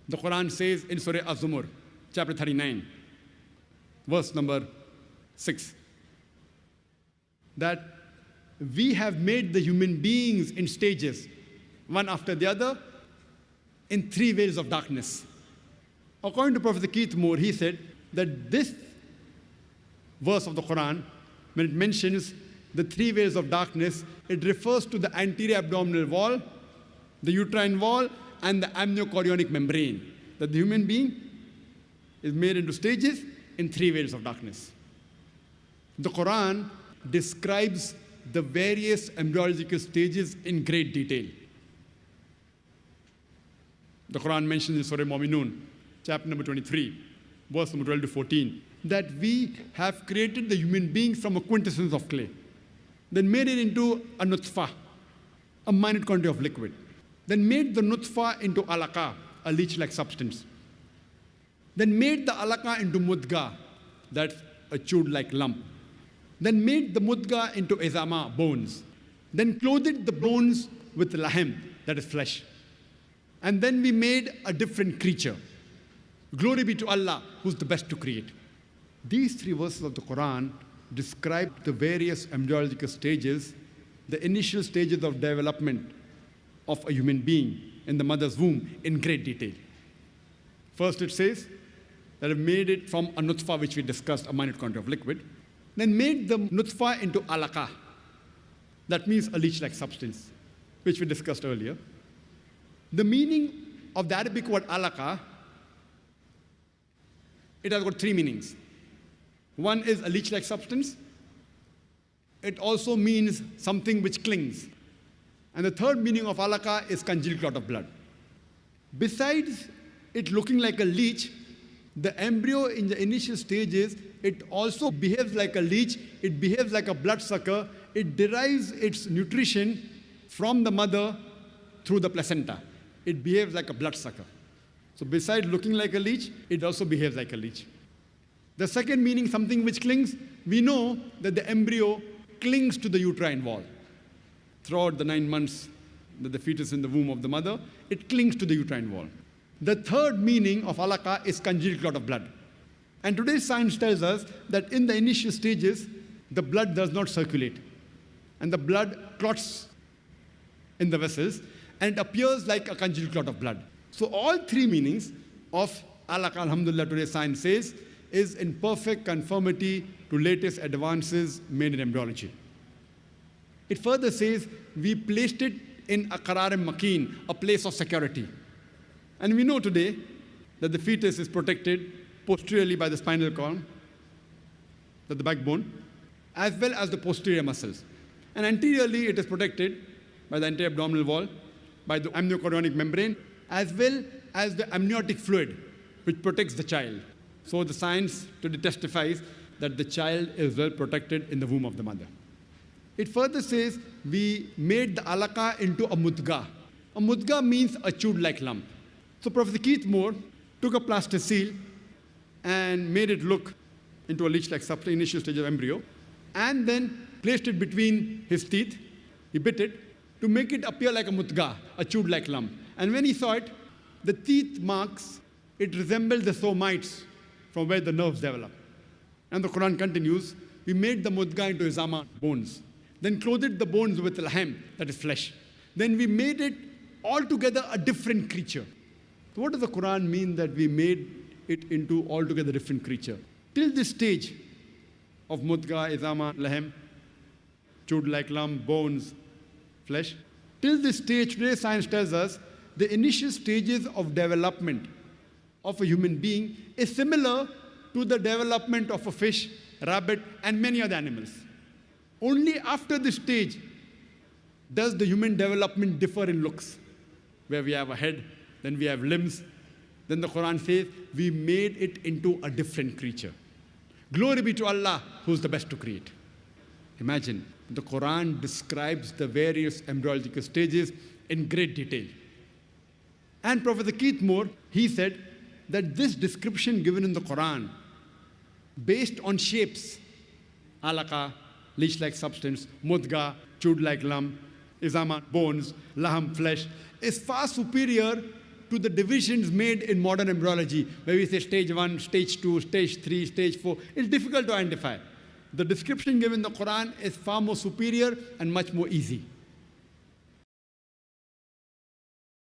The Quran says in Surah Az-Zumur, chapter 39, verse number 6, that we have made the human beings in stages, one after the other, in three veils of darkness. According to Prophet Zakir Naik, he said that this verse of the Quran, when it mentions the three veils of darkness, it refers to the anterior abdominal wall, the uterine wall, and the amniochorionic membrane. That the human being is made into stages in three veils of darkness. The Quran describes the various embryological stages in great detail. The Quran mentions in Surah Mu'minun, chapter number 23, verse number 12 to 14, that we have created the human being from a quintessence of clay, then made it into a nutfa, a minute quantity of liquid, then made the nutfa into alaqa, a leech-like substance, then made the alaqa into mudga, that's a chewed-like lump, then made the mudga into izama, bones, then clothed the bones with lahem, that is flesh, and then we made a different creature. Glory be to Allah, who's the best to create. These three verses of the Quran describe the various embryological stages, the initial stages of development of a human being in the mother's womb in great detail. First it says that it made it from a nutfa, which we discussed, a minute quantity of liquid, then made the nutfa into alaqa. That means a leech-like substance, which we discussed earlier. The meaning of the Arabic word alaqa, it has got three meanings. One is a leech-like substance. It also means something which clings. And the third meaning of alaqa is congealed clot of blood. Besides it looking like a leech, the embryo in the initial stages, it also behaves like a leech, it behaves like a bloodsucker, it derives its nutrition from the mother through the placenta. It behaves like a bloodsucker. So besides looking like a leech, it also behaves like a leech. The second meaning, something which clings, we know that the embryo clings to the uterine wall. Throughout the 9 months that the fetus is in the womb of the mother, it clings to the uterine wall. The third meaning of alaqa is congealed clot of blood. And today's science tells us that in the initial stages, the blood does not circulate. And the blood clots in the vessels, and it appears like a congealed clot of blood. So all three meanings of alaqa, alhamdulillah, today's science says, is in perfect conformity to latest advances made in embryology. It further says, we placed it in a qararim makin, a place of security. And we know today that the fetus is protected posteriorly by the spinal column, the backbone, as well as the posterior muscles. And anteriorly, it is protected by the anterior abdominal wall, by the amniochorionic membrane, as well as the amniotic fluid, which protects the child. So the science today testifies that the child is well protected in the womb of the mother. It further says, we made the alaqa into a mudga. A mudga means a chewed-like lump. So Professor Keith Moore took a plasticine and made it look into a leech-like substance, initial stage of embryo, and then placed it between his teeth. He bit it to make it appear like a mudga, a chewed-like lump. And when he saw it, the teeth marks, it resembled the somites from where the nerves develop. And the Quran continues, we made the mudga into izama, bones, then clothed the bones with lahem, that is flesh. Then we made it altogether a different creature. So what does the Quran mean that we made it into altogether different creature? Till this stage of mudga, izama, lahem, chewed-like lump, bones, flesh, till this stage, today's science tells us the initial stages of development of a human being is similar to the development of a fish, rabbit, and many other animals. Only after this stage does the human development differ in looks, where we have a head, then we have limbs. Then the Quran says, we made it into a different creature. Glory be to Allah, who's the best to create. Imagine, the Quran describes the various embryological stages in great detail. And Professor Keith Moore, he said that this description given in the Quran, based on shapes, alaqa, leech-like substance, mudga, chewed-like lump, izama, bones, laham, flesh, is far superior to the divisions made in modern embryology, where we say stage 1, stage 2, stage 3, stage 4. It's difficult to identify. The description given in the Quran is far more superior and much more easy.